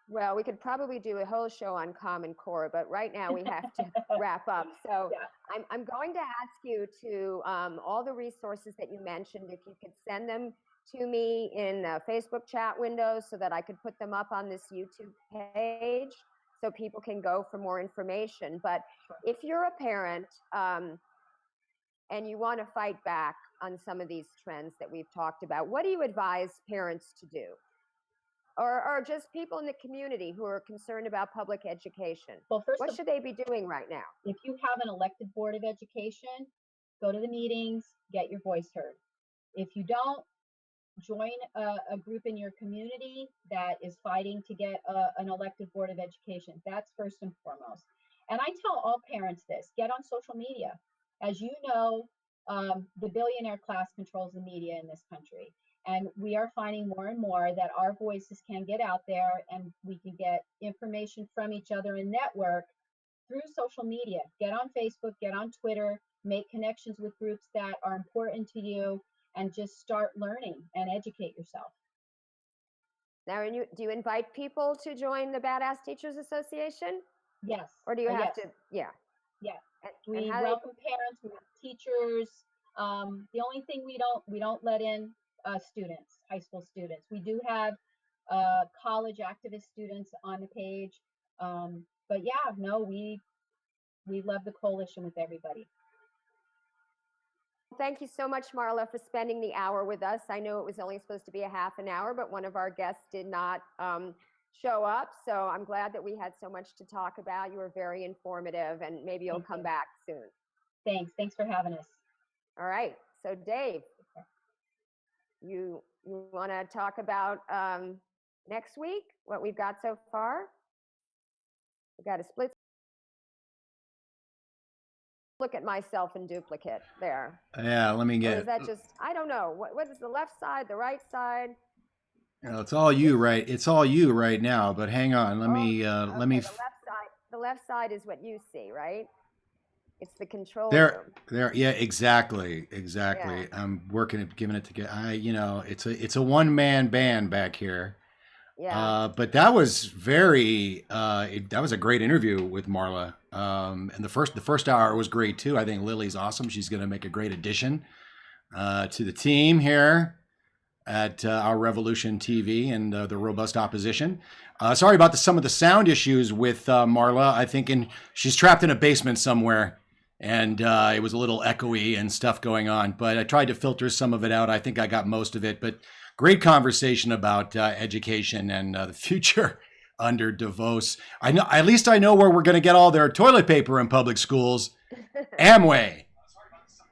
Well, we could probably do a whole show on Common Core, but right now we have to wrap up. So yeah. I'm going to ask you to, all the resources that you mentioned, if you could send them to me in the Facebook chat window so that I could put them up on this YouTube page so people can go for more information. But if you're a parent and you want to fight back on some of these trends that we've talked about, what do you advise parents to do? Or just people in the community who are concerned about public education? Well, what should they be doing right now? If you have an elected board of education, go to the meetings, get your voice heard. If you don't, join a group in your community that is fighting to get an elected board of education. That's first and foremost. And I tell all parents this: get on social media. As you know, the billionaire class controls the media in this country. And we are finding more and more that our voices can get out there and we can get information from each other and network through social media. Get on Facebook, get on Twitter, make connections with groups that are important to you, and just start learning and educate yourself. Now, do you invite people to join the Badass Teachers Association? Yes. Or do you have to? Yeah. Yeah. We welcome parents, we have teachers. The only thing we don't let in students, high school students. We do have college activist students on the page, but yeah, no, we love the coalition with everybody. Thank you so much, Marla, for spending the hour with us. I know it was only supposed to be a half an hour, but one of our guests did not show up, so I'm glad that we had so much to talk about. You were very informative, and maybe you'll come back soon. Thanks for having us. All right, so Dave, you want to talk about next week, what we've got so far? We've got a split look at myself in duplicate there. Yeah, let me Or get is that just, I don't know. What is the left side, the right side? it's all you right. It's all you right now, but hang on. Let me Okay, the left side is what you see, right? It's the control there room. there yeah, exactly. Yeah. I'm working at giving it to get it's a one man band back here. Yeah. But that was that was a great interview with Marla. And the first hour was great too. I think Lily's awesome. She's going to make a great addition to the team here at Our Revolution TV and the robust opposition. Sorry about some of the sound issues with Marla. I think she's trapped in a basement somewhere, and it was a little echoey and stuff going on. But I tried to filter some of it out. I think I got most of it. But great conversation about education and the future under Devos. I know, at least I know where we're going to get all their toilet paper in public schools. Amway.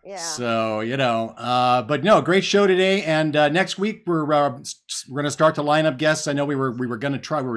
Yeah. So, but no, great show today. And next week we're going to start to line up guests. I know we were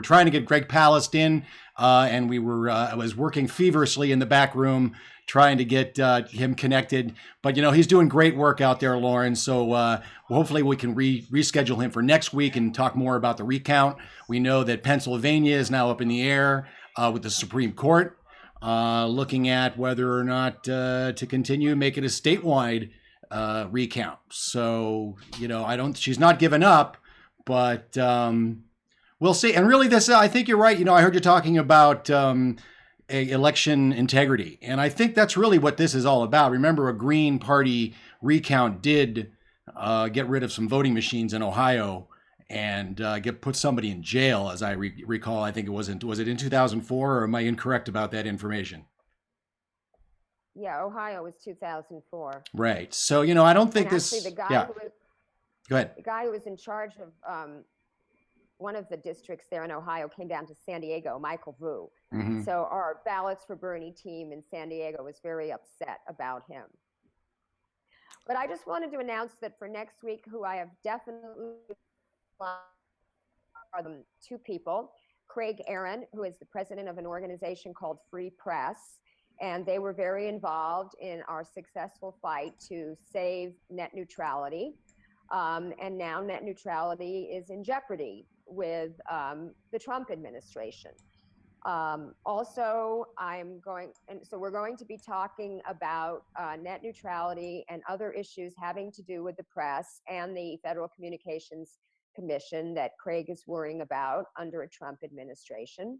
trying to get Greg Palast in, and I was working feverishly in the back room trying to get him connected. But he's doing great work out there, Lauren. So hopefully we can reschedule him for next week and talk more about the recount. We know that Pennsylvania is now up in the air with the Supreme Court. Looking at whether or not to continue make it a statewide recount. So she's not given up, but we'll see. And really, I think you're right. I heard you talking about election integrity, and I think that's really what this is all about. Remember, a Green Party recount did get rid of some voting machines in Ohio and put somebody in jail, as I recall. I think was it in 2004, or am I incorrect about that information? Yeah, Ohio was 2004. Right. So I don't think actually, this. the guy Yeah. who was, Go ahead. The guy who was in charge of one of the districts there in Ohio came down to San Diego, Michael Vu. Mm-hmm. So our Ballots for Bernie team in San Diego was very upset about him. But I just wanted to announce that for next week, who I have definitely are the two people, Craig Aaron, who is the president of an organization called Free Press, and they were very involved in our successful fight to save net neutrality. And now net neutrality is in jeopardy with the Trump administration. Also, we're going to be talking about net neutrality and other issues having to do with the press and the Federal Communications Commission that Craig is worrying about under a Trump administration.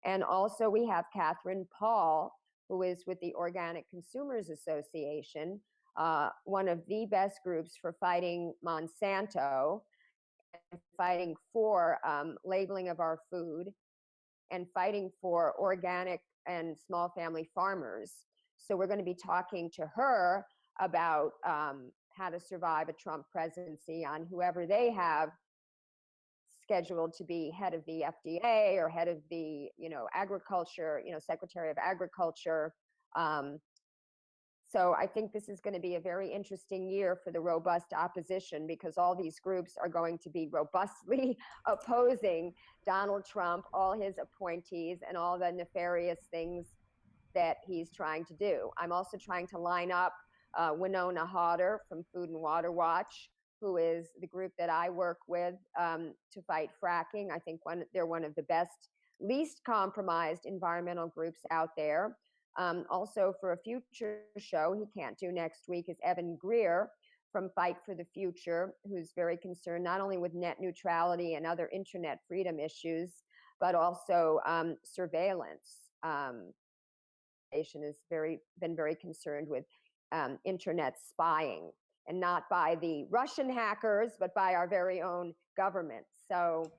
And also we have Catherine Paul, who is with the Organic Consumers Association, one of the best groups for fighting Monsanto, and fighting for labeling of our food, and fighting for organic and small family farmers. So we're going to be talking to her about how to survive a Trump presidency on whoever they have scheduled to be head of the FDA or head of the, agriculture, Secretary of Agriculture. So I think this is going to be a very interesting year for the robust opposition, because all these groups are going to be robustly opposing Donald Trump, all his appointees, and all the nefarious things that he's trying to do. I'm also trying to line up Winona Hodder from Food and Water Watch, who is the group that I work with to fight fracking. I think they're one of the best, least compromised environmental groups out there. Also, for a future show he can't do next week is Evan Greer from Fight for the Future, who's very concerned not only with net neutrality and other internet freedom issues, but also surveillance. Has been very concerned with internet spying, and not by the Russian hackers, but by our very own government. So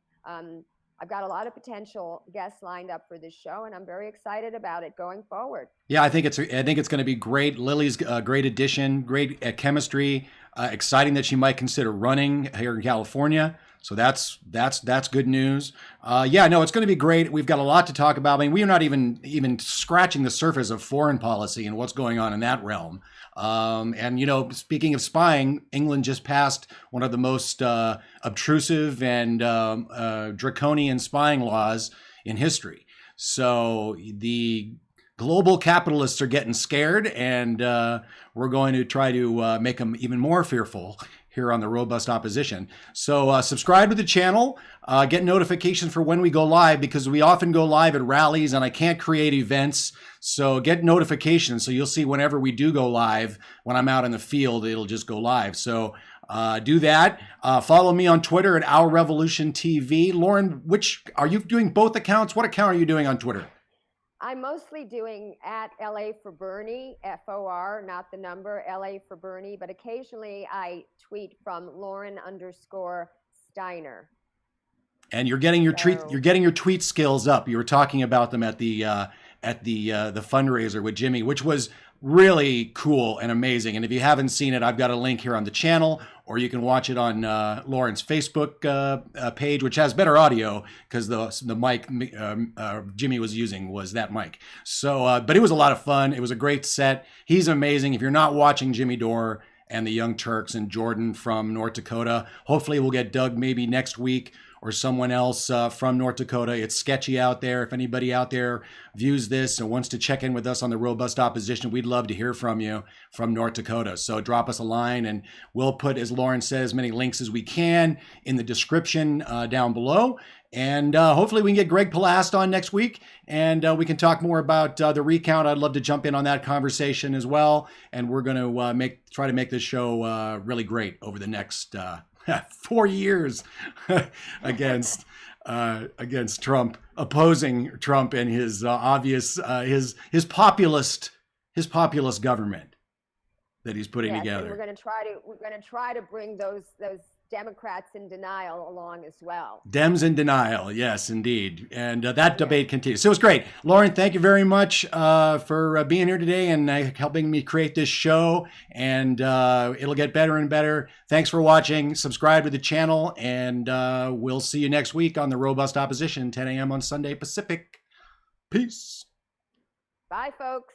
I've got a lot of potential guests lined up for this show, and I'm very excited about it going forward. Yeah, I think it's going to be great. Lily's a great addition, great at chemistry. Exciting that she might consider running here in California. So that's good news. It's going to be great. We've got a lot to talk about. I mean, we're not even scratching the surface of foreign policy and what's going on in that realm. Speaking of spying, England just passed one of the most obtrusive and draconian spying laws in history. So the global capitalists are getting scared, and we're going to try to make them even more fearful here on the Robust Opposition. So subscribe to the channel, get notifications for when we go live, because we often go live at rallies and I can't create events. So get notifications so you'll see whenever we do go live. When I'm out in the field, it'll just go live. So do that. Follow me on Twitter at Our Revolution TV. Lauren, are you doing both accounts? What account are you doing on Twitter? I'm mostly doing at LA for Bernie, FOR, not the number, LA for Bernie, but occasionally I tweet from Lauren_Steiner. And you're getting your tweet skills up. You were talking about them at the fundraiser with Jimmy, which was really cool and amazing. And if you haven't seen it, I've got a link here on the channel, or you can watch it on Lauren's Facebook page, which has better audio because the mic Jimmy was using was that mic. So, but it was a lot of fun. It was a great set. He's amazing. If you're not watching Jimmy Dore and the Young Turks and Jordan from North Dakota, hopefully we'll get Doug maybe next week, or someone else from North Dakota. It's sketchy out there. If anybody out there views this and wants to check in with us on the Robust Opposition, we'd love to hear from you from North Dakota. So drop us a line, and we'll put, as Lauren said, as many links as we can in the description down below. And hopefully we can get Greg Palast on next week, and we can talk more about the recount. I'd love to jump in on that conversation as well. And we're going to try to make this show really great over the next 4 years against Trump, opposing Trump and his obvious his populist government that he's putting together. And we're going to try to bring those Democrats in denial along as well. Dems in denial, yes, indeed. And that debate continues. So it was great. Lauren, thank you very much for being here today and helping me create this show. And it'll get better and better. Thanks for watching. Subscribe to the channel, and we'll see you next week on the Robust Opposition, 10 a.m. on Sunday Pacific. Peace. Bye, folks.